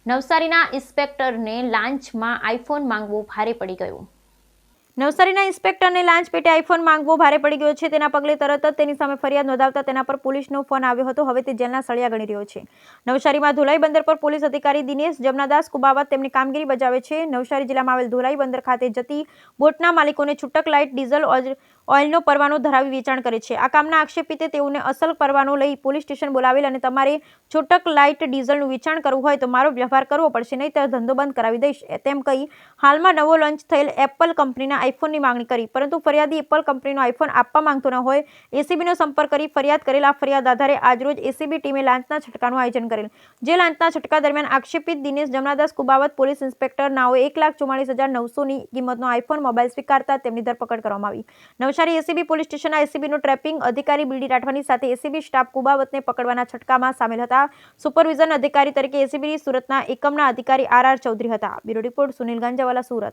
નવસારીના ઇન્સ્પેક્ટરને લાંચમાં આઈફોન માંગવો ભારે પડી ગયો. નવસારીના ઇન્સ્પેક્ટરને લાંચ પેટે આઈફોન માંગવો ભારે પડી ગયો છે. તેના પગલે તરત જ તેની સામે ફરિયાદ નોંધાવતા તેના પર પોલીસનો ફોન આવ્યો હતો. હવે તે જેલના સળિયા ગણી રહ્યો છે. નવસારીમાં ધોલાઈ બંદર પર પોલીસ અધિકારી દિનેશ જમનાદાસ કુબાવત તેમની કામગીરી બજાવે છે. નવસારી જિલ્લામાં આવેલ ધોલાઈ બંદર ખાતે જતી બોટના માલિકોને છૂટક લાઇટ ડીઝલ ઓઇલનો પરવાનો ધરાવી વેચાણ કરે છે. આ કામના આક્ષેપિતે તેઓને અસલ પરવાનો લઈ પોલીસ સ્ટેશન બોલાવેલ અને તમારે છૂટક લાઇટ ડીઝલનું વેચાણ કરવું હોય તો મારો વ્યવહાર કરવો પડશે, નહીં તો ધંધો બંધ કરાવી દઈશ તેમ કહી હાલમાં નવો લોન્ચ થયેલ એપલ કંપનીના આઈફોનની માંગણી કરી. પરંતુ ફરિયાદી એપલ કંપનીનો આઈફોન આપવા માંગતો ન હોય એસીબીનો સંપર્ક કરી ફરિયાદ કરેલ. આ ફરિયાદ આધારે આજરોજ એસીબી ટીમે લાંચના છટકાનું આયોજન કરેલ. જે લાંચના છટકા દરમિયાન આક્ષેપિત દિનેશ જમનાદાસ કુબાવત પોલીસ ઇન્સ્પેક્ટર નાઓએ 1,44,900ની કિંમતનો આઈફોન મોબાઈલ સ્વીકારતા તેમની ધરપકડ કરવામાં આવી. નવસારી એસીબી પોલીસ સ્ટેશનના એસીબીનો ટ્રેપિંગ અધિકારી બીડી રાઠવાની સાથે એસીબી સ્ટાફ કુબાવતને પકડવાના છટકામાં સામેલ હતા. સુપરવિઝન અધિકારી તરીકે એસીબી સુરતના એકમના અધિકારી આર ચૌધરી હતા. Bureau report Sunil Ganjawala, Surat.